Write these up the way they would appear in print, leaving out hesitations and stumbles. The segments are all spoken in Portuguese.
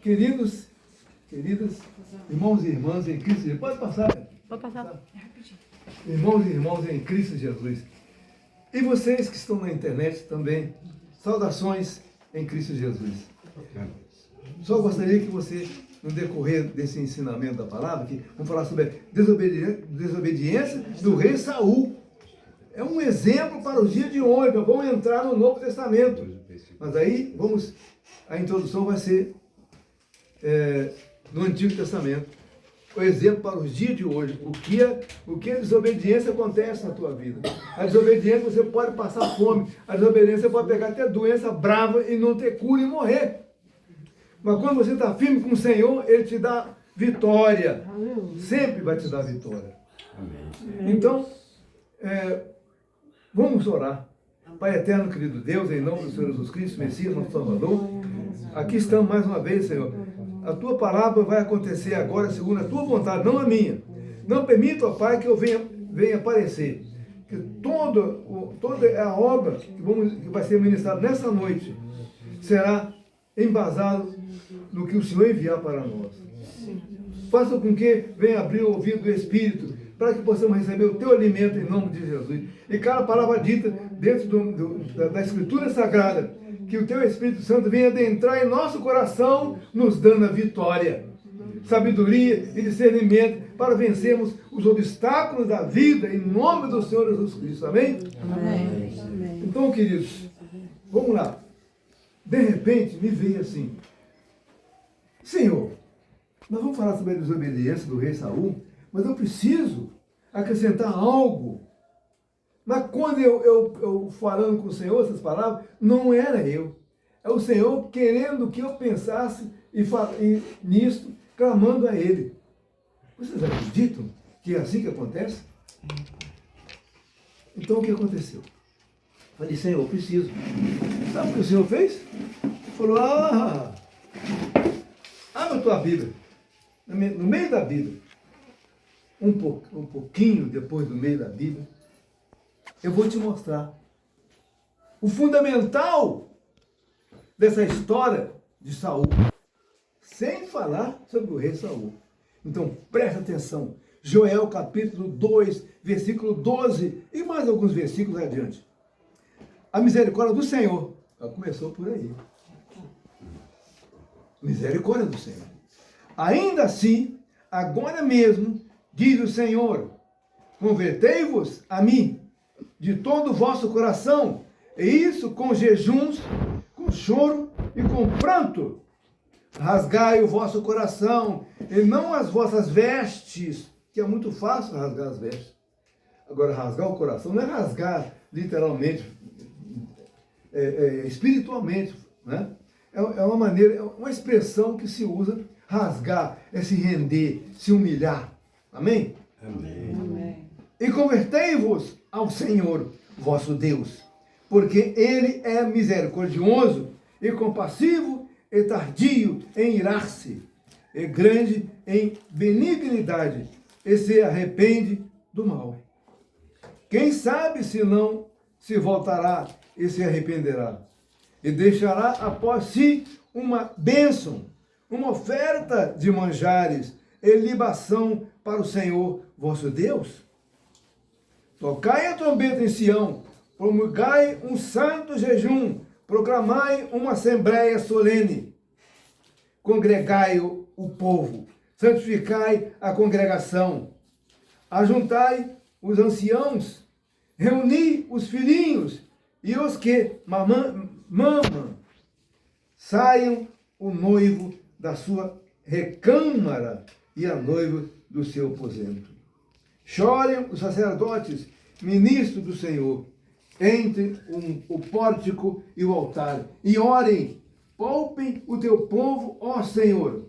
Queridos, queridas, irmãos e irmãs em Cristo Jesus. Pode passar. Pode passar. Irmãos e irmãs em Cristo Jesus. E vocês que estão na internet também, saudações em Cristo Jesus. Só gostaria que você, no decorrer desse ensinamento da palavra, que vamos falar sobre a desobediência do rei Saul. É um exemplo para os dias de hoje. Nós vamos entrar no Novo Testamento. Mas aí, a introdução vai ser no Antigo Testamento. O exemplo para os dias de hoje. O que a desobediência acontece na tua vida. A desobediência você pode passar fome. A desobediência você pode pegar até doença brava e não ter cura e morrer. Mas quando você está firme com o Senhor, Ele te dá vitória. Sempre vai te dar vitória. Então, vamos orar. Pai eterno, querido Deus, em nome do Senhor Jesus Cristo, Messias, nosso Salvador, aqui estamos mais uma vez, Senhor. A tua palavra vai acontecer agora segundo a tua vontade, não a minha. Não permita, ó Pai, que eu venha aparecer. Que toda a obra que vai ser ministrada nessa noite será embasado no que o Senhor enviar para nós. Faça com que venha abrir o ouvido do Espírito, para que possamos receber o teu alimento em nome de Jesus. E cada palavra dita dentro da Escritura Sagrada, que o teu Espírito Santo venha adentrar em nosso coração, nos dando a vitória, sabedoria e discernimento para vencermos os obstáculos da vida em nome do Senhor Jesus Cristo. Amém? Amém. Então, queridos, vamos lá. De repente, me veio assim: Senhor, nós vamos falar sobre a desobediência do rei Saul, mas eu preciso acrescentar algo. Mas quando eu falando com o Senhor essas palavras, não era eu. É o Senhor querendo que eu pensasse e nisto, clamando a Ele. Vocês acreditam que é assim que acontece? Então o que aconteceu? Falei, Senhor, eu preciso. Sabe o que o Senhor fez? Falou, abre a tua Bíblia. No meio da Bíblia. Um pouquinho depois do meio da Bíblia, eu vou te mostrar o fundamental dessa história de Saul, sem falar sobre o rei Saul. Então, presta atenção. Joel capítulo 2, versículo 12 e mais alguns versículos adiante. A misericórdia do Senhor, ela começou por aí. Misericórdia do Senhor. Ainda assim, agora mesmo, diz o Senhor, convertei-vos a mim de todo o vosso coração, e isso com jejuns, com choro e com pranto. Rasgai o vosso coração, e não as vossas vestes, que é muito fácil rasgar as vestes. Agora, rasgar o coração não é rasgar literalmente, espiritualmente, né? É uma maneira, é uma expressão que se usa, rasgar, é se render, se humilhar. Amém? Amém. Amém. E convertei-vos ao Senhor, vosso Deus, porque Ele é misericordioso e compassivo e tardio em irar-se, e grande em benignidade, e se arrepende do mal. Quem sabe se não se voltará e se arrependerá, e deixará após si uma bênção, uma oferta de manjares e libação para o Senhor vosso Deus? Tocai a trombeta em Sião, promulgai um santo jejum, proclamai uma assembleia solene, congregai o povo, santificai a congregação, ajuntai os anciãos, reuni os filhinhos e os que mamam, saiam o noivo da sua recâmara e a noiva do seu aposento. Chorem os sacerdotes, ministros do Senhor, entre o pórtico e o altar, e orem, poupem o teu povo, ó Senhor,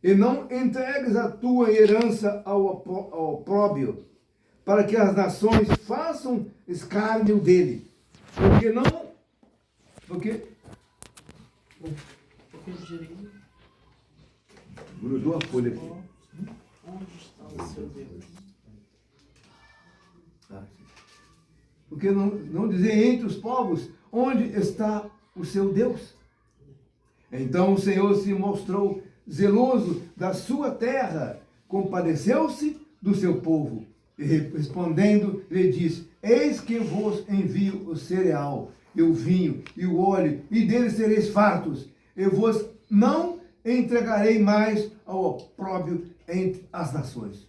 e não entregues a tua herança ao opróbrio, para que as nações façam escárnio dele. Porque grudou a folha aqui. Onde está o seu Deus? Porque não dizer entre os povos, onde está o seu Deus? Então o Senhor se mostrou zeloso da sua terra, compadeceu-se do seu povo, e respondendo, lhe disse: eis que vos envio o cereal, e o vinho, e o óleo, e deles sereis fartos, e vos não entregarei mais ao opróbrio entre as nações.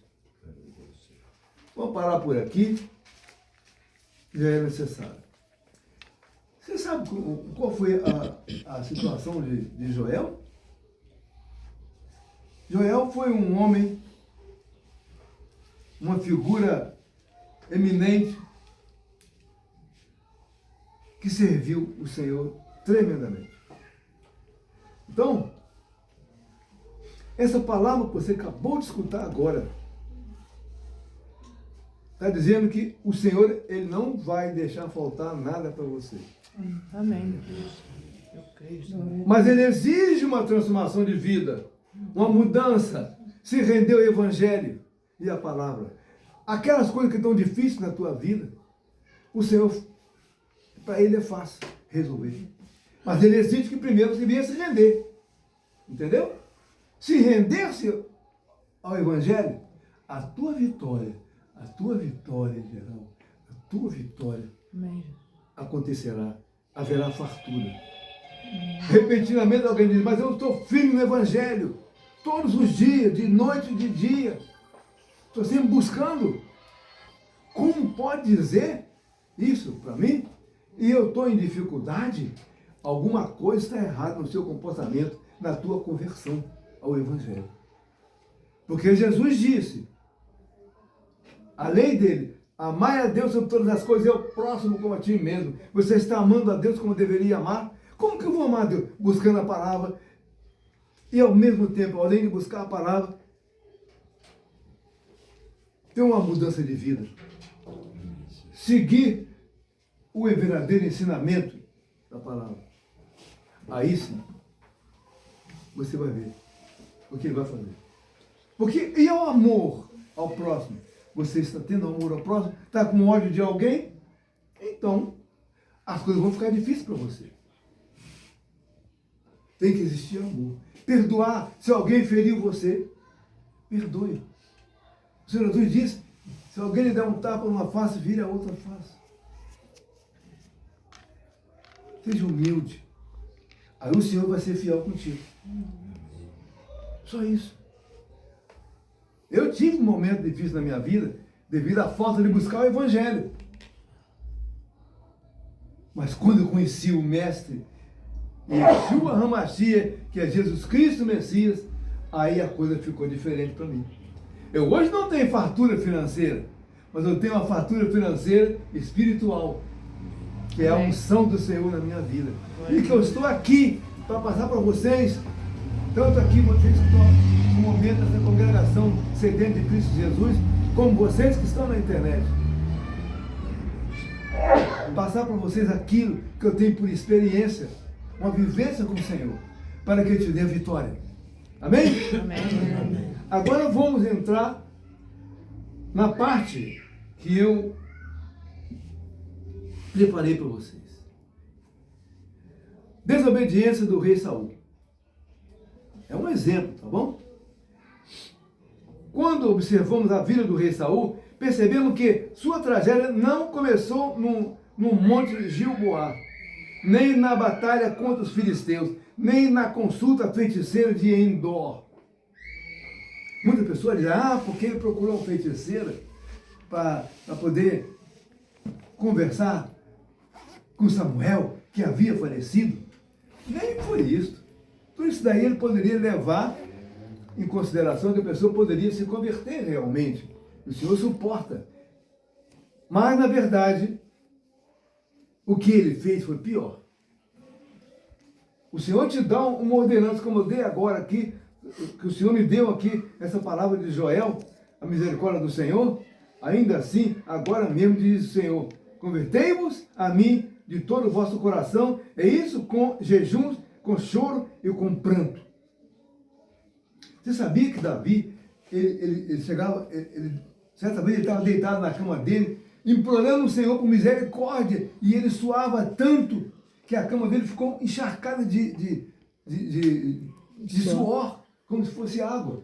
Vamos parar por aqui, já é necessário. Você sabe qual foi a situação de Joel? Joel foi um homem, uma figura eminente, que serviu o Senhor tremendamente. Então, essa palavra que você acabou de escutar agora, está dizendo que o Senhor, Ele não vai deixar faltar nada para você. Amém. Eu creio. Senhor. Mas Ele exige uma transformação de vida, uma mudança, se render ao Evangelho e à palavra. Aquelas coisas que estão difíceis na tua vida, o Senhor, para Ele é fácil resolver. Mas Ele exige que primeiro você venha se render. Entendeu? Se render-se ao Evangelho, a tua vitória, geral, a tua vitória Amém. acontecerá. Haverá fartura. Repentinamente alguém diz: mas eu estou firme no Evangelho, todos os dias, de noite e de dia. Estou sempre buscando. Como pode dizer isso para mim? E eu estou em dificuldade? Alguma coisa está errada no seu comportamento, na tua conversão ao Evangelho. Porque Jesus disse, a lei dele: amai a Deus sobre todas as coisas e ao próximo como a ti mesmo. Você está amando a Deus como deveria amar? Como que eu vou amar a Deus? Buscando a palavra. E ao mesmo tempo, além de buscar a palavra, ter uma mudança de vida. Seguir o verdadeiro ensinamento da palavra. Aí sim, você vai ver o que ele vai fazer. Porque e o amor ao próximo? Você está tendo amor ao próximo? Está com ódio de alguém? Então, as coisas vão ficar difíceis para você. Tem que existir amor. Perdoar. Se alguém feriu você, perdoe. O Senhor Jesus diz: se alguém lhe der um tapa numa face, vire a outra face. Seja humilde. Aí o Senhor vai ser fiel contigo. Só isso. Eu tive um momento difícil na minha vida, devido à falta de buscar o Evangelho. Mas quando eu conheci o Mestre, Yeshua HaMashiach, que é Jesus Cristo Messias, aí a coisa ficou diferente para mim. Eu hoje não tenho fartura financeira, mas eu tenho uma fartura financeira espiritual, que é a unção do Senhor na minha vida. E que eu estou aqui para passar para vocês, tanto aqui vocês que estão no momento dessa congregação sedente de Cristo Jesus, como vocês que estão na internet. Passar para vocês aquilo que eu tenho por experiência, uma vivência com o Senhor, para que Ele te dê a vitória. Amém? Amém. Agora vamos entrar na parte que eu preparei para vocês. Desobediência do rei Saul. É um exemplo, tá bom? Quando observamos a vida do rei Saul, percebemos que sua tragédia não começou no Monte Gilboá, nem na batalha contra os filisteus, nem na consulta feiticeira de Endor. Muitas pessoas dizem: porque ele procurou uma feiticeira para poder conversar com Samuel, que havia falecido. Nem foi isso. Tudo isso daí ele poderia levar em consideração que a pessoa poderia se converter realmente. O Senhor suporta. Mas, na verdade, o que ele fez foi pior. O Senhor te dá uma ordenança, como eu dei agora aqui, que o Senhor me deu aqui, essa palavra de Joel, a misericórdia do Senhor. Ainda assim, agora mesmo diz o Senhor: convertei-vos a mim de todo o vosso coração, é isso, com jejuns, com choro e com pranto. Você sabia que Davi, ele chegava, certa vez ele estava deitado na cama dele, implorando o Senhor por misericórdia, e ele suava tanto que a cama dele ficou encharcada de de suor, como se fosse água.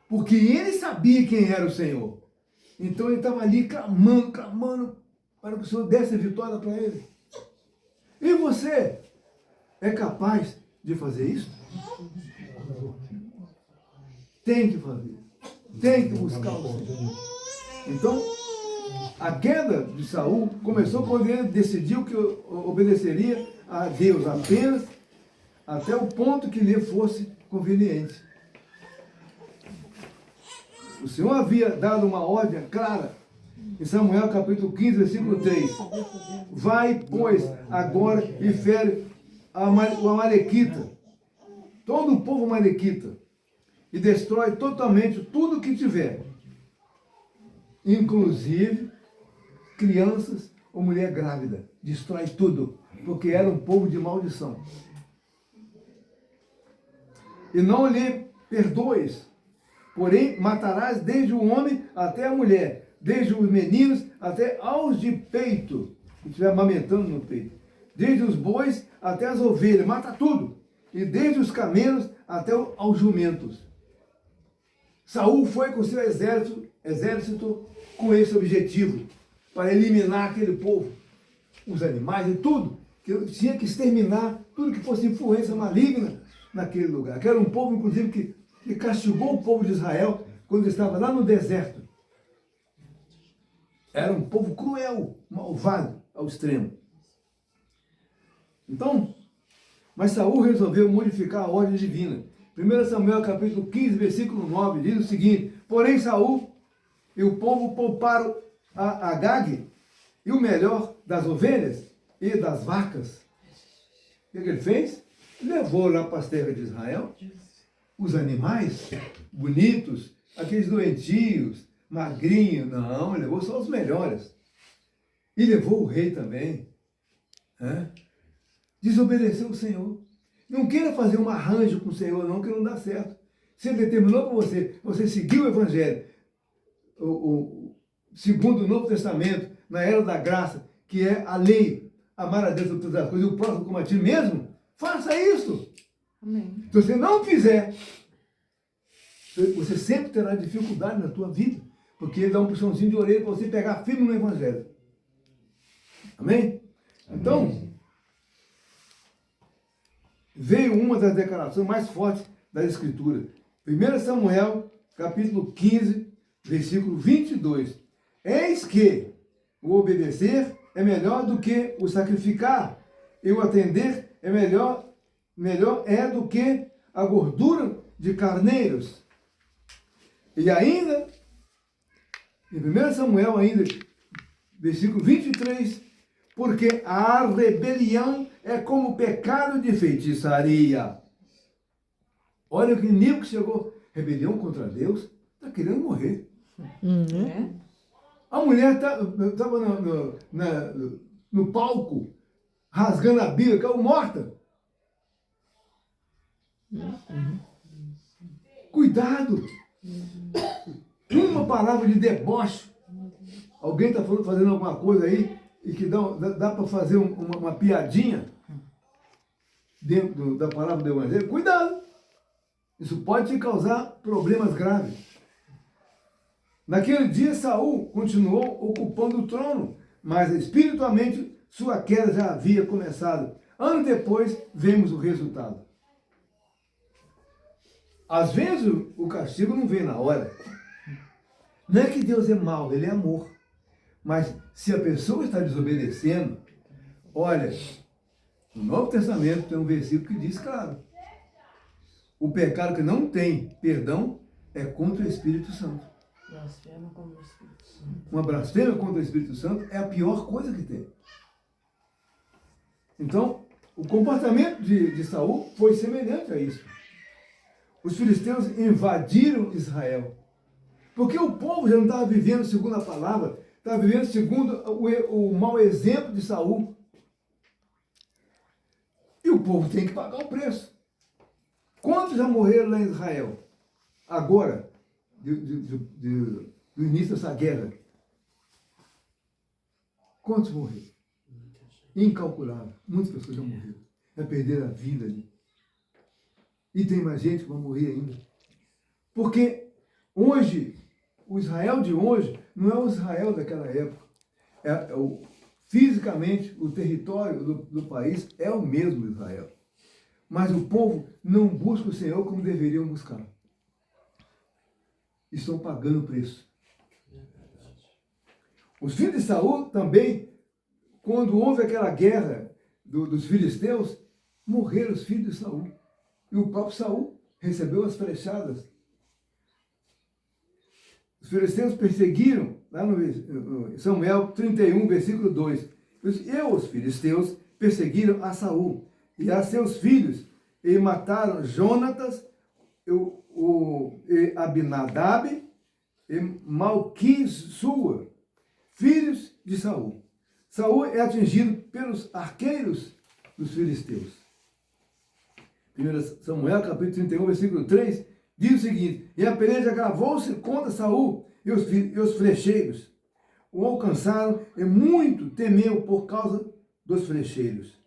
Porque ele sabia quem era o Senhor. Então ele estava ali clamando, para que o Senhor desse a vitória para ele. E você é capaz de fazer isso? Tem que fazer. Tem que buscar o Senhor. Então, a queda de Saul começou quando ele decidiu que obedeceria a Deus apenas até o ponto que lhe fosse conveniente. O Senhor havia dado uma ordem clara em Samuel capítulo 15, versículo 3. Vai, pois, agora e fere o amalequita, todo o povo amalequita, e destrói totalmente tudo que tiver, inclusive crianças ou mulher grávida. Destrói tudo, porque era um povo de maldição. E não lhe perdoes, porém matarás desde o homem até a mulher, desde os meninos até aos de peito, que estiver amamentando no peito, desde os bois até as ovelhas, mata tudo, e desde os camelos até aos jumentos. Saul foi com seu exército com esse objetivo, para eliminar aquele povo, os animais e tudo, que tinha que exterminar tudo que fosse influência maligna naquele lugar. Que era um povo, inclusive, que castigou o povo de Israel quando estava lá no deserto. Era um povo cruel, malvado ao extremo. Então, mas Saul resolveu modificar a ordem divina. 1 Samuel capítulo 15, versículo 9, diz o seguinte: porém Saul e o povo pouparam a Agag e o melhor das ovelhas e das vacas. O que ele fez? Levou lá para as terras de Israel os animais bonitos, aqueles doentios, magrinhos. Não, ele levou só os melhores. E levou o rei também. Desobedeceu o Senhor. Não queira fazer um arranjo com o Senhor, não, que não dá certo. Se ele determinou para você seguiu o Evangelho, segundo o Novo Testamento, na era da graça, que é a lei, amar a Deus sobre todas as coisas, e o próximo como a ti mesmo, faça isso. Amém. Se você não fizer, você sempre terá dificuldade na tua vida, porque ele dá um puxãozinho de orelha para você pegar firme no Evangelho. Amém? Então, veio uma das declarações mais fortes da Escritura. 1 Samuel, capítulo 15, versículo 22. Eis que o obedecer é melhor do que o sacrificar, e o atender é melhor é do que a gordura de carneiros. E ainda, em 1 Samuel, ainda, versículo 23, porque a rebelião é como o pecado de feitiçaria. Olha que nível que chegou. Rebelião contra Deus, está querendo morrer. A mulher estava no palco, rasgando a Bíblia, caiu morta. Cuidado. Uma palavra de deboche. Alguém está fazendo alguma coisa aí e que dá para fazer uma piadinha dentro da palavra do Evangelho. Cuidado. Isso pode te causar problemas graves. Naquele dia, Saul continuou ocupando o trono, mas espiritualmente sua queda já havia começado. Anos depois, vemos o resultado. Às vezes, o castigo não vem na hora. Não é que Deus é mau, Ele é amor. Mas se a pessoa está desobedecendo, olha, no Novo Testamento tem um versículo que diz, claro, o pecado que não tem perdão é contra o Espírito Santo. Blasfema contra o Espírito Santo. Uma blasfêmia contra o Espírito Santo é a pior coisa que tem. Então, o comportamento de Saul foi semelhante a isso. Os filisteus invadiram Israel. Porque o povo já não estava vivendo segundo a palavra, estava vivendo segundo o mau exemplo de Saul. E o povo tem que pagar o preço. Quantos já morreram lá em Israel? Agora, do início dessa guerra. Quantos morreram? Incalculável. Muitas pessoas já morreram. Já perderam a vida ali. E tem mais gente que vai morrer ainda. Porque hoje, o Israel de hoje não é o Israel daquela época. Fisicamente, o território do país é o mesmo Israel. Mas o povo não busca o Senhor como deveriam buscar. Estão pagando o preço. Os filhos de Saul também, quando houve aquela guerra dos filisteus, morreram os filhos de Saul. E o próprio Saul recebeu as flechadas. Os filisteus perseguiram, lá no Samuel 31, versículo 2. E os filisteus perseguiram a Saul e a seus filhos, e mataram Jonatas, e Abinadab, e Malquissua, filhos de Saul. Saul é atingido pelos arqueiros dos filisteus. 1 Samuel, capítulo 31, versículo 3, diz o seguinte: e a peleja agravou-se contra Saul e os flecheiros. O alcançaram e muito temeu por causa dos flecheiros.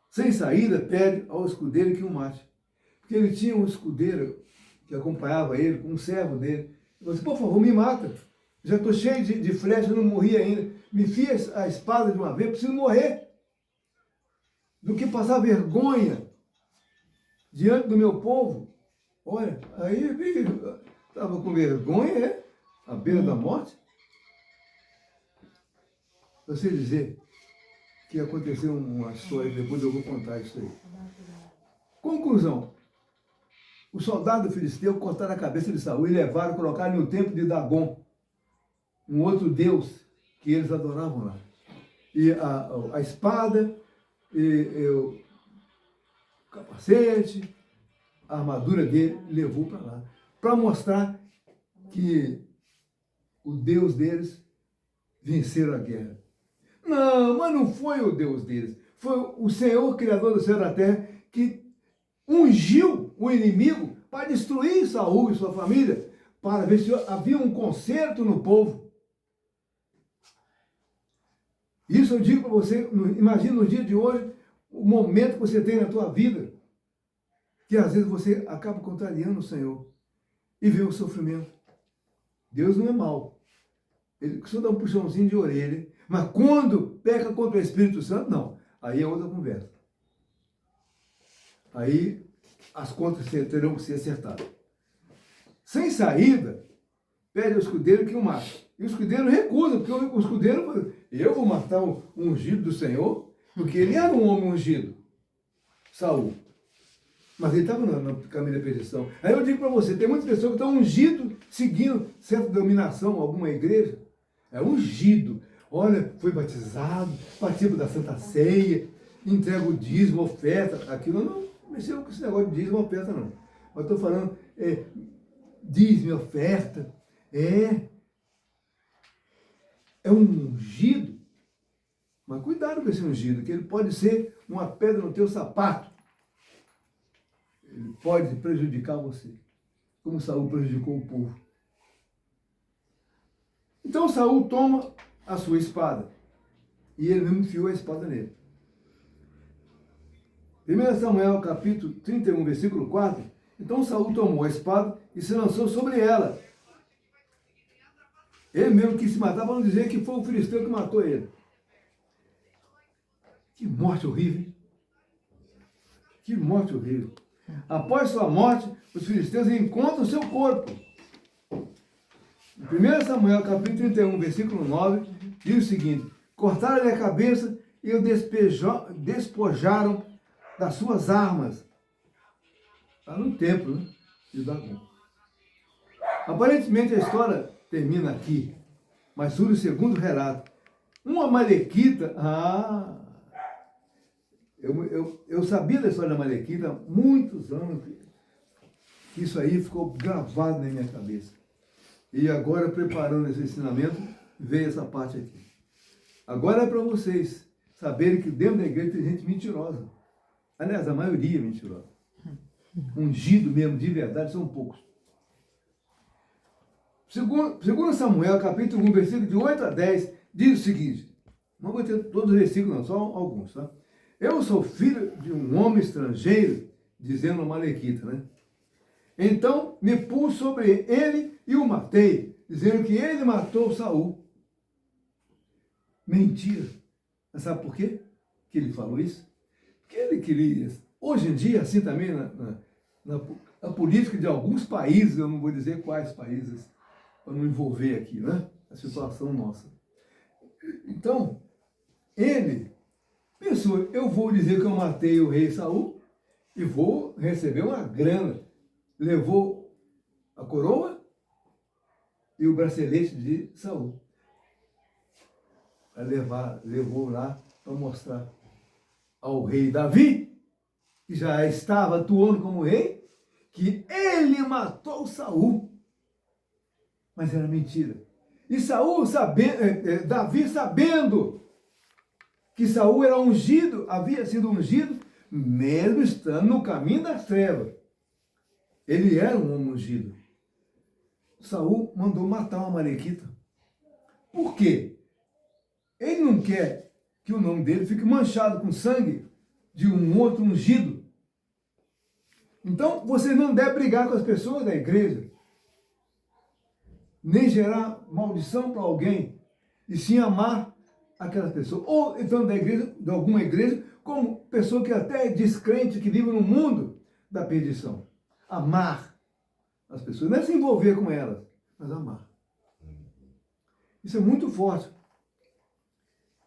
Sem saída, pede ao escudeiro que o mate. Porque ele tinha um escudeiro que acompanhava ele, um servo dele. Ele falou assim: por favor, me mata. Já estou cheio de flecha, não morri ainda. Me enfia a espada de uma vez, preciso morrer. Do que passar vergonha diante do meu povo. Olha, aí estava com vergonha, à beira da morte. Eu sei dizer que aconteceu uma história, depois eu vou contar isso aí. Conclusão: o soldado filisteu cortaram a cabeça de Saul e levaram, colocaram no templo de Dagon, um outro deus que eles adoravam lá. E a espada, e o capacete, a armadura dele levou para lá, para mostrar que o Deus deles venceram a guerra. Não, mas não foi o Deus deles. Foi o Senhor, Criador do céu e da terra, que ungiu o inimigo para destruir Saul e sua família, para ver se havia um conserto no povo. Isso eu digo para você, imagina no dia de hoje, o momento que você tem na tua vida, que às vezes você acaba contrariando o Senhor e vê o sofrimento. Deus não é mau. Ele só dá um puxãozinho de orelha, mas quando peca contra o Espírito Santo, não. Aí é outra conversa. Aí as contas terão que ser acertadas. Sem saída, pede ao escudeiro que o mate. E o escudeiro recusa, porque o escudeiro fala: eu vou matar o ungido do Senhor, porque ele era um homem ungido, Saul. Mas ele estava no caminho da perdição. Aí eu digo para você, tem muitas pessoas que estão ungidos, seguindo certa dominação, alguma igreja. É ungido. Olha, foi batizado, participa da Santa Ceia, entrega o dízimo, oferta. Aquilo não mexeu com esse negócio de dízimo, oferta, não. Mas estou falando, dízimo, oferta. É um ungido. Mas cuidado com esse ungido, que ele pode ser uma pedra no teu sapato. Ele pode prejudicar você, como Saul prejudicou o povo. Então Saul toma a sua espada, e ele mesmo enfiou a espada nele. 1 Samuel capítulo 31, versículo 4, então Saul tomou a espada e se lançou sobre ela. Ele mesmo quis se matar para não dizer que foi o filisteu que matou ele. Que morte horrível, hein? Que morte horrível. Após sua morte, os filisteus encontram seu corpo. Em 1 Samuel, capítulo 31, versículo 9, diz o seguinte: cortaram-lhe a cabeça e o despojaram das suas armas. Está no templo, né, de Dagon. Aparentemente a história termina aqui, mas surge o segundo relato. Um amalequita, eu sabia da história da Amalequita há muitos anos, que isso aí ficou gravado na minha cabeça. E agora, preparando esse ensinamento, veio essa parte aqui. Agora é para vocês saberem que dentro da igreja tem gente mentirosa. Aliás, a maioria é mentirosa. Ungido mesmo, de verdade, são poucos. Segundo Samuel, capítulo 1, versículo de 8 a 10, diz o seguinte: não vou ter todos os versículos, não, só alguns, tá? Eu sou filho de um homem estrangeiro, dizendo a Malequita, né? Então me pus sobre ele e o matei, dizendo que ele matou Saul. Mentira. Mas sabe por quê que ele falou isso? Porque ele queria. Hoje em dia, assim também, na política de alguns países, eu não vou dizer quais países, para não envolver aqui, né? A situação nossa. Então, ele pensou, eu vou dizer que eu matei o rei Saul e vou receber uma grana. Levou a coroa e o bracelete de Saul. Levou lá para mostrar ao rei Davi, que já estava atuando como rei, que ele matou Saul. Mas era mentira. E Davi sabendo que Saul era ungido, havia sido ungido, mesmo estando no caminho das trevas. Ele era um homem ungido. Saul mandou matar uma Amalequita. Por quê? Ele não quer que o nome dele fique manchado com sangue de um outro ungido. Então, você não deve brigar com as pessoas da igreja, nem gerar maldição para alguém, e sim amar aquela pessoa. Ou então da igreja, de alguma igreja, como pessoa que até é descrente, que vive no mundo da perdição. Amar as pessoas, não é se envolver com elas, mas amar. Isso é muito forte.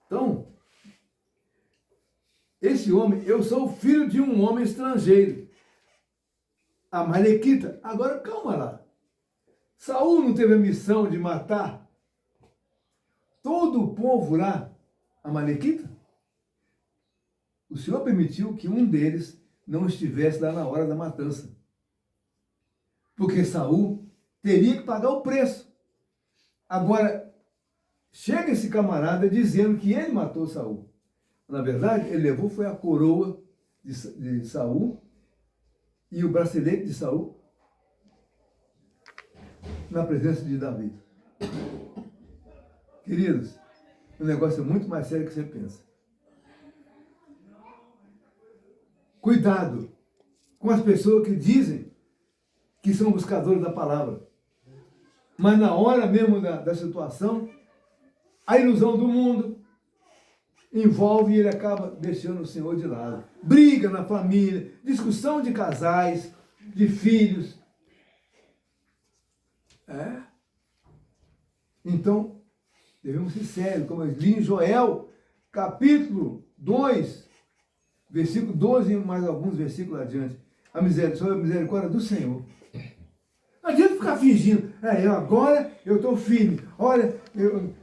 Então, esse homem, eu sou filho de um homem estrangeiro, Amalequita. Agora, calma lá. Saul não teve a missão de matar todo o povo lá, Amalequita? O Senhor permitiu que um deles não estivesse lá na hora da matança. Porque Saul teria que pagar o preço. Agora, chega esse camarada dizendo que ele matou Saul. Na verdade, ele levou foi a coroa de Saul e o bracelete de Saul na presença de Davi. Queridos, o negócio é muito mais sério do que você pensa. Cuidado com as pessoas que dizem que são buscadores da palavra. Mas na hora mesmo da situação, a ilusão do mundo envolve e ele acaba deixando o Senhor de lado. Briga na família, discussão de casais, de filhos. Então, devemos ser sérios, como eu li em Joel, capítulo 2, versículo 12 e mais alguns versículos adiante. A misericórdia do Senhor. Não adianta ficar fingindo, agora eu estou firme. Olha,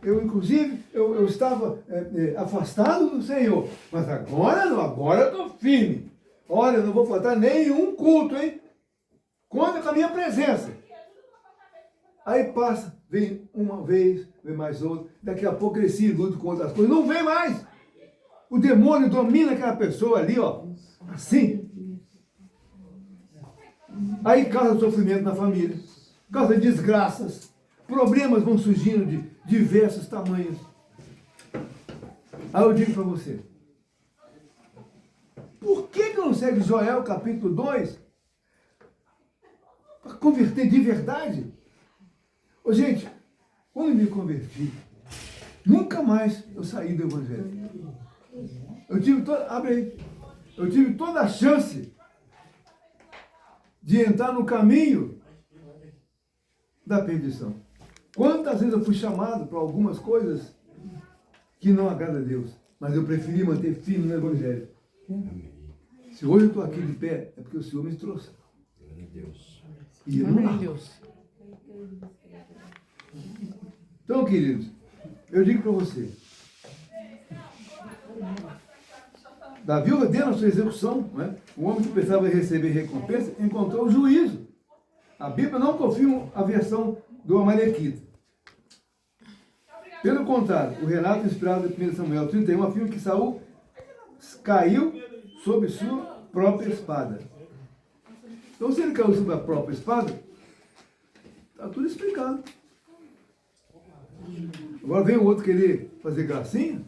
inclusive, eu estava afastado do Senhor, mas agora não, agora eu estou firme. Olha, eu não vou faltar nenhum culto, hein? Conta com a minha presença. Aí passa, vem uma vez, vem mais outra, daqui a pouco ele se ilude com outras coisas, não vem mais. O demônio domina aquela pessoa ali, ó, assim. Aí causa sofrimento na família, causa desgraças, problemas vão surgindo de diversos tamanhos. Aí eu digo para você, por que não segue Joel capítulo 2? Para converter de verdade? Gente, quando eu me converti, nunca mais eu saí do Evangelho. Eu tive toda a chance de entrar no caminho da perdição. Quantas vezes eu fui chamado para algumas coisas que não agradam a Deus, mas eu preferi manter firme no Evangelho. Se hoje eu estou aqui de pé, é porque o Senhor me trouxe. E eu não largo. Então, queridos, eu digo para você, Davi ordena a sua execução, né? O homem que pensava em receber recompensa encontrou o juízo. A Bíblia não confirma a versão do Amalequita. Pelo contrário, o relato inspirado de 1 Samuel 31 afirma que Saul caiu sob sua própria espada. Então, se ele caiu sob a própria espada, está tudo explicado. Agora vem o outro querer fazer gracinha.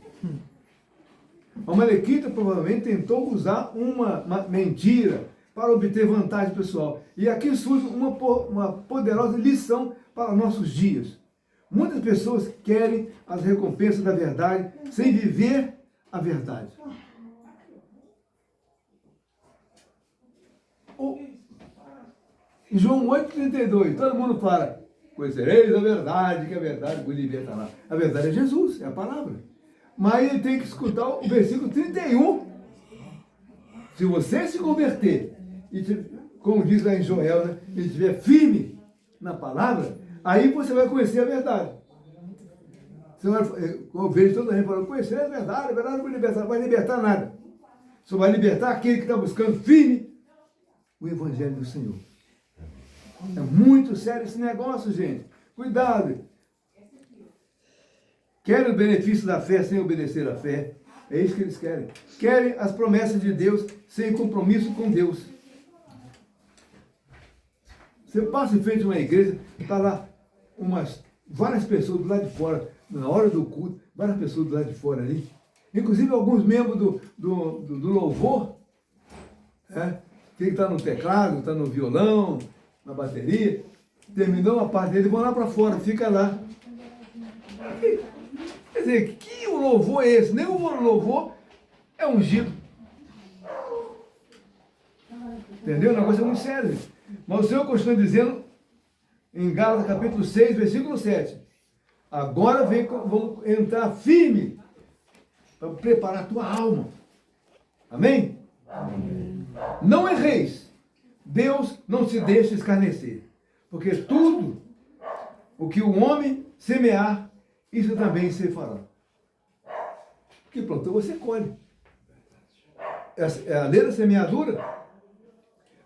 O Amalequita provavelmente tentou usar uma mentira para obter vantagem pessoal. E aqui surge uma poderosa lição para nossos dias. Muitas pessoas querem as recompensas da verdade sem viver a verdade. Em João 8,32, todo mundo fala, conhecereis a verdade, que a verdade vos libertará. A verdade é Jesus, é a palavra. Mas ele tem que escutar o versículo 31. Se você se converter, e como diz lá em Joel, né, e estiver firme na palavra, aí você vai conhecer a verdade. Você vai, eu vejo toda a gente falando, conhecer a verdade não vai libertar, não vai libertar nada. Só vai libertar aquele que está buscando firme o Evangelho do Senhor. É muito sério esse negócio, gente. Cuidado. Querem o benefício da fé sem obedecer à fé. É isso que eles querem. Querem as promessas de Deus sem compromisso com Deus. Você passa em frente a uma igreja, está lá várias pessoas do lado de fora, na hora do culto, várias pessoas do lado de fora ali. Inclusive alguns membros do louvor, que está no teclado, está no violão, na bateria, terminou uma parte dele, vão lá para fora, fica lá. Quer dizer, que louvor é esse? Nem o louvor é ungido. Entendeu? O negócio é muito sério. Mas o Senhor continua dizendo, em Gálatas capítulo 6, versículo 7, agora vamos entrar firme para preparar a tua alma. Amém? Amém. Não erreis. Deus não se deixa escarnecer. Porque tudo o que o homem semear, isso também se fará. O que plantou, você colhe. É a lei da semeadura.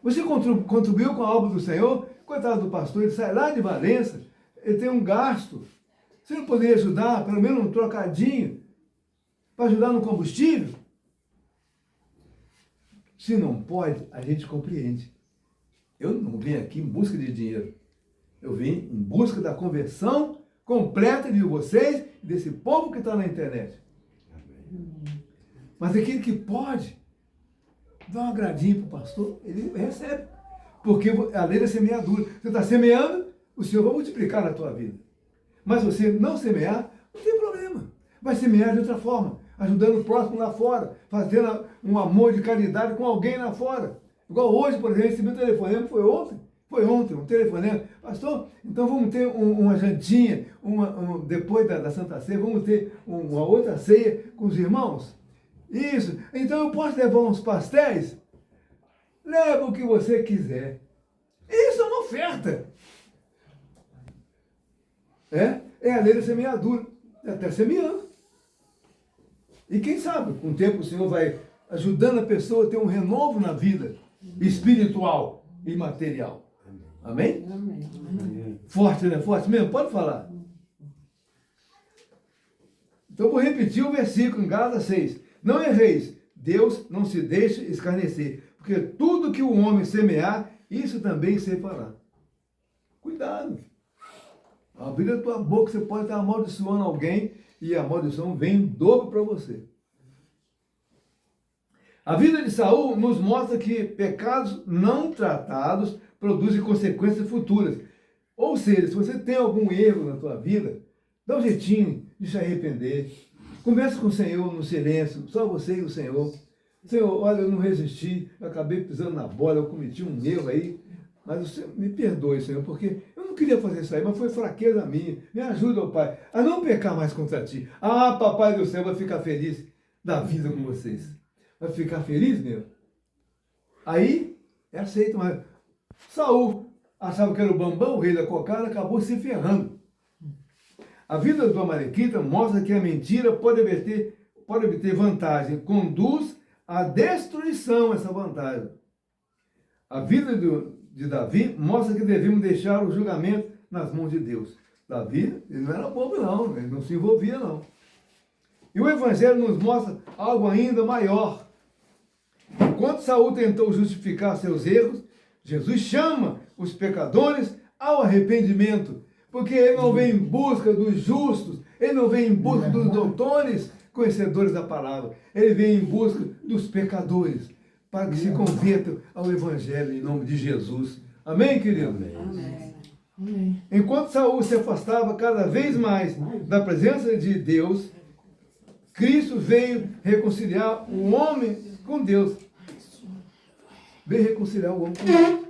Você contribuiu com a obra do Senhor, coitado do pastor, ele sai lá de Valença, ele tem um gasto. Você não poderia ajudar, pelo menos um trocadinho, para ajudar no combustível? Se não pode, a gente compreende. Eu não vim aqui em busca de dinheiro. Eu vim em busca da conversão completa de vocês e desse povo que está na internet. Mas aquele que pode, dá um agradinho para o pastor, ele recebe. Porque a lei da semeadura. Você está semeando, o Senhor vai multiplicar na tua vida. Mas você não semear, não tem problema. Vai semear de outra forma, ajudando o próximo lá fora, fazendo um amor de caridade com alguém lá fora. Igual hoje, por exemplo, recebi um telefonema, foi ontem, um telefonema. Pastor, então vamos ter uma jantinha, depois da Santa Ceia, vamos ter uma outra ceia com os irmãos? Isso. Então eu posso levar uns pastéis? Leva o que você quiser. Isso é uma oferta. É a lei da semeadura. Até semeando. E quem sabe, com o tempo o Senhor vai ajudando a pessoa a ter um renovo na vida espiritual e material. Amém? Amém. Forte, né? Forte mesmo? Pode falar. Então eu vou repetir o versículo em Gálatas 6. Não erreis, Deus não se deixa escarnecer, porque tudo que o homem semear, isso também se fará. Cuidado. Abrir a tua boca, você pode estar amaldiçoando alguém e a maldição vem em dobro para você. A vida de Saul nos mostra que pecados não tratados produzem consequências futuras. Ou seja, se você tem algum erro na tua vida, dá um jeitinho de se arrepender. Conversa com o Senhor no silêncio, só você e o Senhor. Senhor, olha, eu não resisti, eu acabei pisando na bola, eu cometi um erro aí, mas o Senhor, me perdoe, Senhor, porque eu não queria fazer isso aí, mas foi fraqueza minha. Me ajuda, ó Pai, a não pecar mais contra ti. Ah, Papai do céu, vai ficar feliz da vida com vocês. Vai ficar feliz, meu? Aí, é aceito, mas Saul achava que era o Bambam, o rei da cocada, acabou se ferrando. A vida do amalequita mostra que a mentira pode obter vantagem, conduz à destruição essa vantagem. A vida de Davi mostra que devemos deixar o julgamento nas mãos de Deus. Davi, ele não era bobo não, ele não se envolvia não. E o Evangelho nos mostra algo ainda maior. Enquanto Saul tentou justificar seus erros, Jesus chama os pecadores ao arrependimento. Porque ele não vem em busca dos justos, ele não vem em busca dos doutores, conhecedores da palavra. Ele vem em busca dos pecadores, para que se convertam ao Evangelho em nome de Jesus. Amém, querido? Amém. Amém. Enquanto Saul se afastava cada vez mais da presença de Deus, Cristo veio reconciliar o homem com Deus. Veio reconciliar o homem com Deus.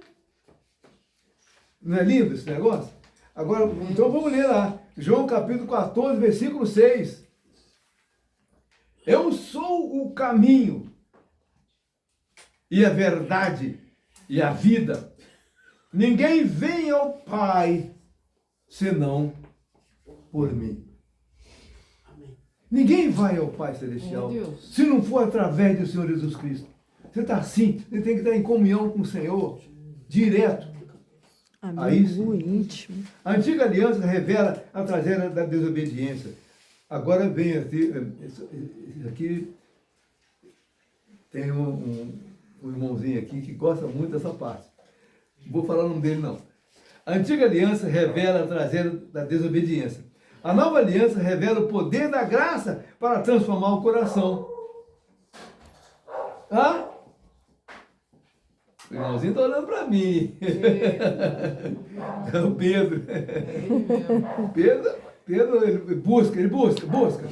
Não é lindo esse negócio? Agora, então vamos ler lá. João capítulo 14, versículo 6. Eu sou o caminho e a verdade e a vida. Ninguém vem ao Pai senão por mim. Ninguém vai ao Pai Celestial Meu Deus. se não for através do Senhor Jesus Cristo. Você está assim, você tem que estar em comunhão com o Senhor, direto. Aí sim. Amigo íntimo. A antiga aliança revela a tragédia da desobediência. Agora vem aqui, aqui tem um irmãozinho aqui que gosta muito dessa parte. Não vou falar o nome dele, não. A antiga aliança revela a tragédia da desobediência. A nova aliança revela o poder da graça para transformar o coração. Ah? O irmãozinho está olhando para mim. É o Pedro. Pedro, ele busca.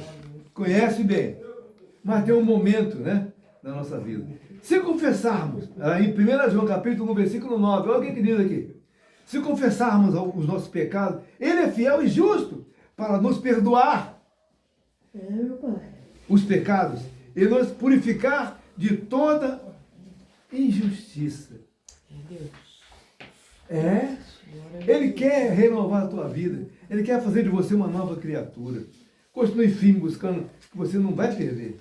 Conhece bem. Mas tem um momento, né, na nossa vida. Se confessarmos, em 1 João capítulo 1, versículo 9, olha o que diz aqui. Se confessarmos os nossos pecados, Ele é fiel e justo para nos perdoar os pecados e nos purificar de toda injustiça. É? Ele quer renovar a tua vida. Ele quer fazer de você uma nova criatura. Continue firme buscando, que você não vai perder.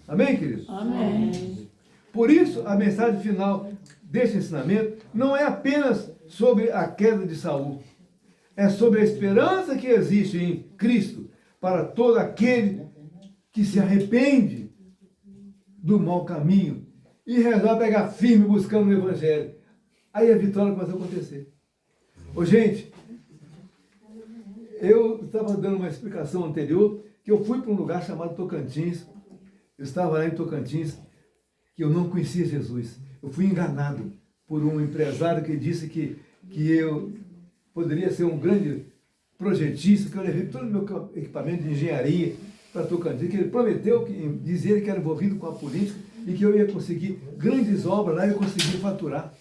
Amém, queridos? Amém. Por isso, a mensagem final deste ensinamento não é apenas sobre a queda de Saul. É sobre a esperança que existe em Cristo para todo aquele que se arrepende do mau caminho e resolve pegar firme buscando o Evangelho. Aí a vitória começa a acontecer. Ô, gente, eu estava dando uma explicação anterior que eu fui para um lugar chamado Tocantins. Eu estava lá em Tocantins, que eu não conhecia Jesus. Eu fui enganado por um empresário que disse que eu poderia ser um grande projetista, que eu levei todo o meu equipamento de engenharia para Tocantins, que ele prometeu dizer que era envolvido com a política e que eu ia conseguir grandes obras lá e eu conseguia faturar.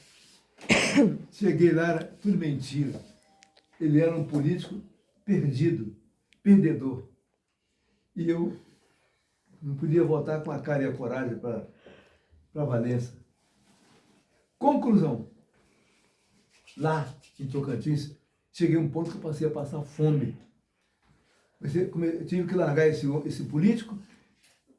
Cheguei lá, era tudo mentira. Ele era um político perdido, perdedor. E eu não podia voltar com a cara e a coragem para Valença. Conclusão. Lá em Tocantins, cheguei a um ponto que eu passei a passar fome. Eu tive que largar esse político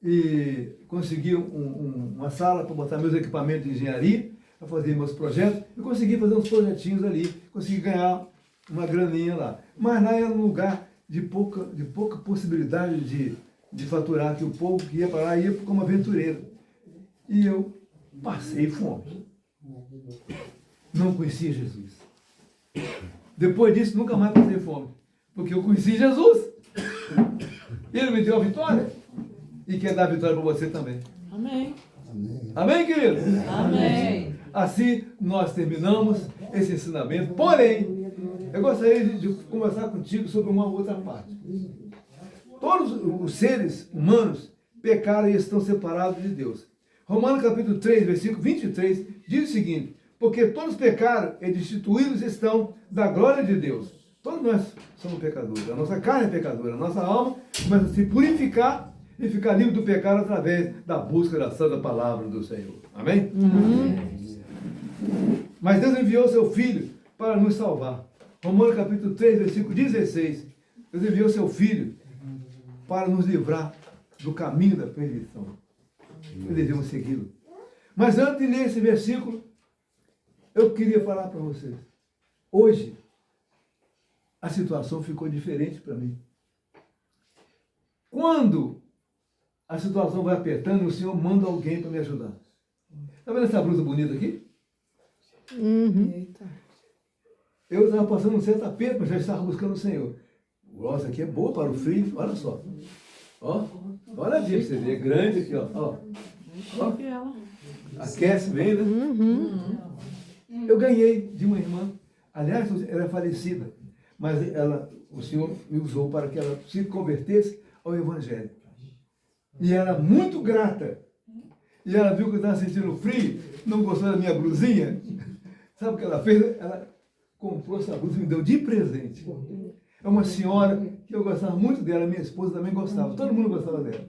e consegui uma sala para botar meus equipamentos de engenharia, para fazer meus projetos, e consegui fazer uns projetinhos ali, consegui ganhar uma graninha lá. Mas lá era um lugar de pouca possibilidade de faturar, que o povo que ia para lá ia como aventureiro. E eu passei fome. Não conhecia Jesus. Depois disso, nunca mais passei fome. Porque eu conheci Jesus. Ele me deu a vitória. E quer dar a vitória para você também. Amém. Amém, querido? Amém. Assim nós terminamos esse ensinamento. Porém, eu gostaria de conversar contigo sobre uma outra parte. Todos os seres humanos pecaram e estão separados de Deus. Romanos capítulo 3, versículo 23, diz o seguinte: porque todos pecaram e destituídos estão da glória de Deus. Todos nós somos pecadores. A nossa carne é pecadora. A nossa alma começa a se purificar e ficar livre do pecado através da busca da santa palavra do Senhor. Amém? Mas Deus enviou seu Filho para nos salvar. Romanos capítulo 3, versículo 16. Deus enviou seu Filho para nos livrar do caminho da perdição. E devemos segui-lo. Mas antes de ler esse versículo, eu queria falar para vocês. Hoje, a situação ficou diferente para mim. Quando a situação vai apertando, o Senhor manda alguém para me ajudar. Está vendo essa blusa bonita aqui? Eita. Eu estava passando um certo aperto, mas já estava buscando o Senhor. Nossa, aqui é boa para o frio, olha só. Ó, olha aqui para você ver, é grande aqui, ó. Chique ela. Aquece bem, né? Eu ganhei de uma irmã, aliás, ela é falecida, mas o Senhor me usou para que ela se convertesse ao Evangelho. E era muito grata. E ela viu que eu estava sentindo frio, não gostou da minha blusinha. Sabe o que ela fez? Ela comprou essa blusa e me deu de presente. É uma senhora que eu gostava muito dela, minha esposa também gostava, todo mundo gostava dela.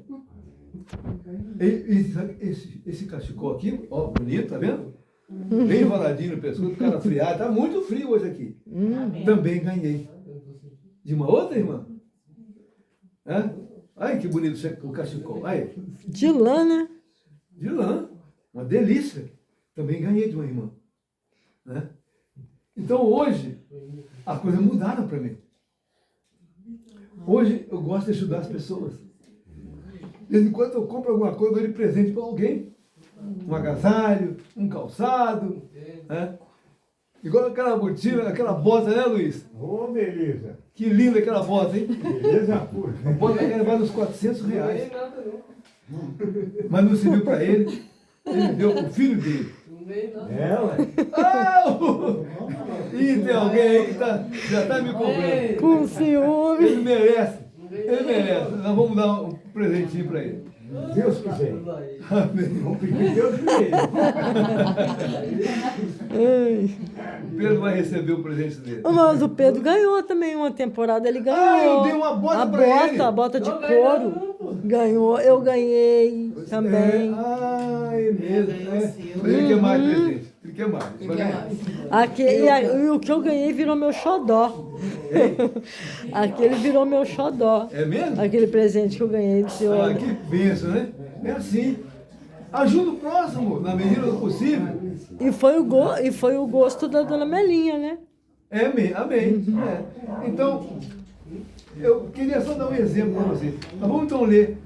Esse cachecol aqui, ó, bonito, tá vendo? Bem enroladinho no pescoço, cara friado, tá muito frio hoje aqui. Também ganhei. De uma outra irmã. É? Ai, que bonito o cachecol. Aí. De lã, né? De lã. Uma delícia. Também ganhei de uma irmã. Né? Então hoje, as coisas mudaram para mim. Hoje eu gosto de ajudar as pessoas. De vez em quando eu compro alguma coisa, eu dou de presente para alguém. Um agasalho, um calçado. Né? Igual aquela botina, aquela bota, né, Luiz? Ô, beleza. Que linda aquela bota, hein? Beleza pura. A bota aquela vale uns R$400. Mas não serviu para ele. Ele deu para o filho dele. É, ué. Ih, tem alguém aí que já está me cobrando. Com ciúme. Ele merece. Ele merece. Nós vamos dar um presentinho para ele. Deus quiser. Amém. Vamos pedir Deus primeiro. Ai. O Pedro vai receber o presente dele. Mas o Pedro ganhou também uma temporada, ele ganhou. Ah, eu dei uma bota pra ele. A bota de couro. Ganhou, eu ganhei também. É mesmo. Mas ele quer mais presente. Ele quer mais. E o que eu ganhei virou meu xodó. Aquele virou meu xodó. É mesmo? Aquele presente que eu ganhei do senhor. Ah, que bênção, né? É assim. Ajuda o próximo, na medida do possível. E foi o gosto da dona Melinha, né? Amém. É. Então, eu queria só dar um exemplo para você. Nós vamos então ler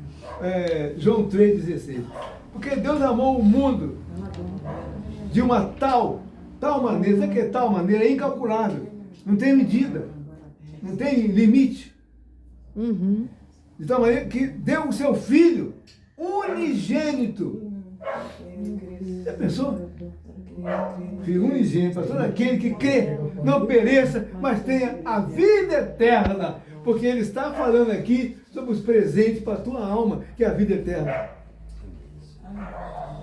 João 3,16. Porque Deus amou o mundo de uma tal maneira. Sabe o que é tal maneira? É incalculável. Não tem medida. Não tem limite. De tal maneira que deu o seu filho unigênito. Já pensou? Filho unigênito, para todo aquele que crê, não pereça, mas tenha a vida eterna. Porque ele está falando aqui sobre os presentes para a tua alma, que é a vida eterna.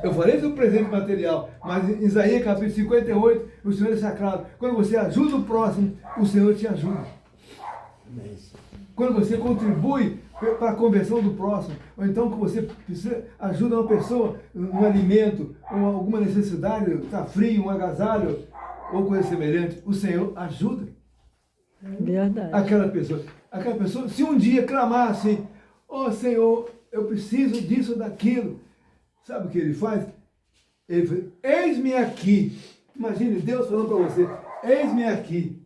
Eu falei do presente material, mas em Isaías capítulo 58, o Senhor é sacrado. Quando você ajuda o próximo, o Senhor te ajuda. Quando você contribui para a conversão do próximo, ou então que você ajuda uma pessoa no alimento, ou alguma necessidade, está frio, um agasalho, ou coisa semelhante, o Senhor ajuda. Verdade. Aquela pessoa, se um dia clamar assim, ó Senhor, eu preciso disso ou daquilo, sabe o que ele faz? Ele fala, eis-me aqui. Imagine Deus falando para você, eis-me aqui.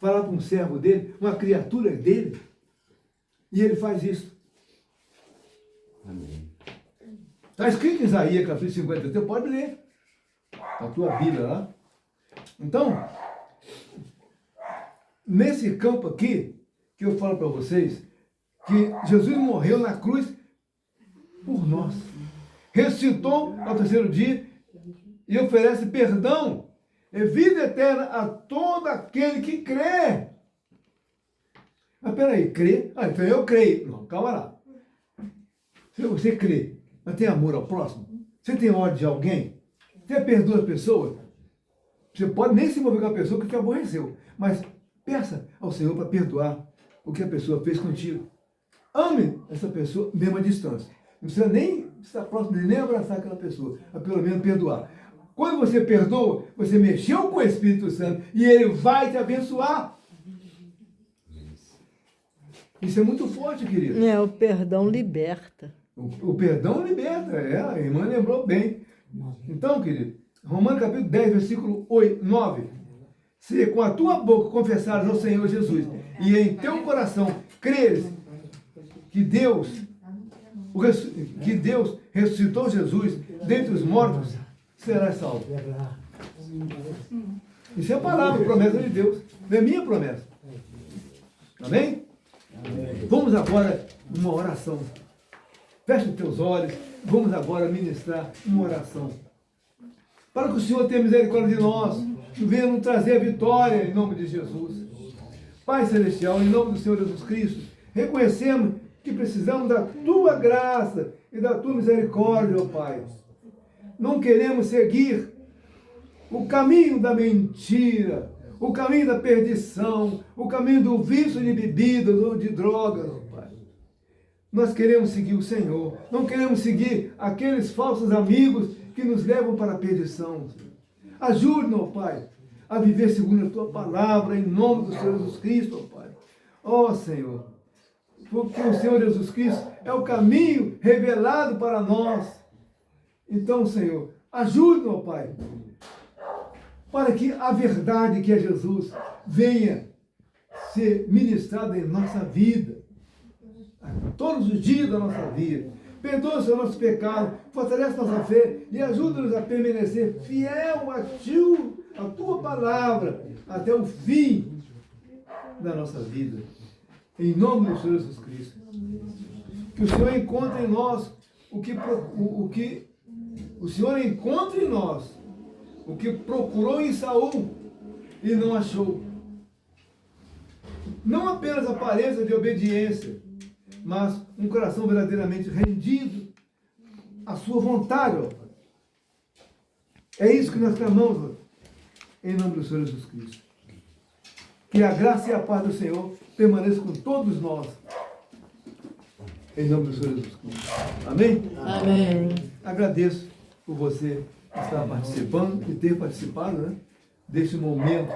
Falar para um servo dele, uma criatura dele, e ele faz isso. Amém. Está escrito em Isaías, capítulo 50, você pode ler. A tua Bíblia lá. Então, nesse campo aqui, que eu falo para vocês, que Jesus morreu na cruz por nós. Ressuscitou ao terceiro dia e oferece perdão e vida eterna a todo aquele que crê. Mas peraí, crê? Ah, então eu creio. Não, calma lá. Se você crê, mas tem amor ao próximo, você tem ódio de alguém, você perdoa a pessoa, você pode nem se envolver com a pessoa que te aborreceu, mas peça ao Senhor para perdoar o que a pessoa fez contigo. Ame essa pessoa mesmo à distância. Não precisa nem estar próximo dele, nem abraçar aquela pessoa, mas pelo menos perdoar. Quando você perdoa, você mexeu com o Espírito Santo e ele vai te abençoar. Isso é muito forte, querido. O perdão liberta. O perdão liberta, a irmã lembrou bem. Então, querido, Romanos capítulo 10, versículo 9. Se com a tua boca confessares ao Senhor Jesus e em teu coração creres que Deus ressuscitou Jesus dentre os mortos, serás salvo. Isso é a palavra, promessa de Deus. Não é minha promessa. Amém? Vamos agora numa oração. Feche os teus olhos. Vamos agora ministrar uma oração. para que o Senhor tenha misericórdia de nós e venha nos trazer a vitória em nome de Jesus. Pai Celestial, em nome do Senhor Jesus Cristo, reconhecemos que precisamos da Tua graça e da Tua misericórdia, ó Pai. Não queremos seguir o caminho da mentira, o caminho da perdição, o caminho do vício de bebidas ou de drogas, ó Pai. Nós queremos seguir o Senhor, não queremos seguir aqueles falsos amigos que nos levam para a perdição. Ajude-nos, ó Pai, a viver segundo a Tua palavra, em nome do Senhor Jesus Cristo, ó Pai. Ó Senhor, porque o Senhor Jesus Cristo é o caminho revelado para nós. Então, Senhor, ajude-nos, ó Pai, para que a verdade que é Jesus venha ser ministrada em nossa vida, todos os dias da nossa vida. Perdoa o nosso pecado, fortalece nossa fé e ajuda-nos a permanecer fiel a Ti, a Tua palavra, até o fim da nossa vida. Em nome do Senhor Jesus Cristo. Que o Senhor encontre em nós o que o Senhor encontre em nós o que procurou em Saul e não achou. Não apenas a aparência de obediência, mas um coração verdadeiramente rendido à sua vontade, ó Pai. É isso que nós clamamos, ó, em nome do Senhor Jesus Cristo. Que a graça e a paz do Senhor permaneçam com todos nós, em nome do Senhor Jesus Cristo. Amém? Amém. Agradeço por você estar participando e ter participado, né, deste momento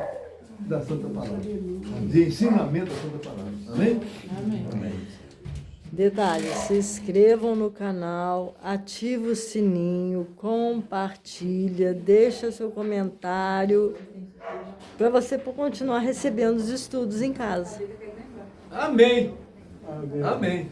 da Santa Palavra, de ensinamento da Santa Palavra. Amém? Amém. Detalhe, se inscrevam no canal, ative o sininho, compartilha, deixa seu comentário para você continuar recebendo os estudos em casa. Amém. Amém.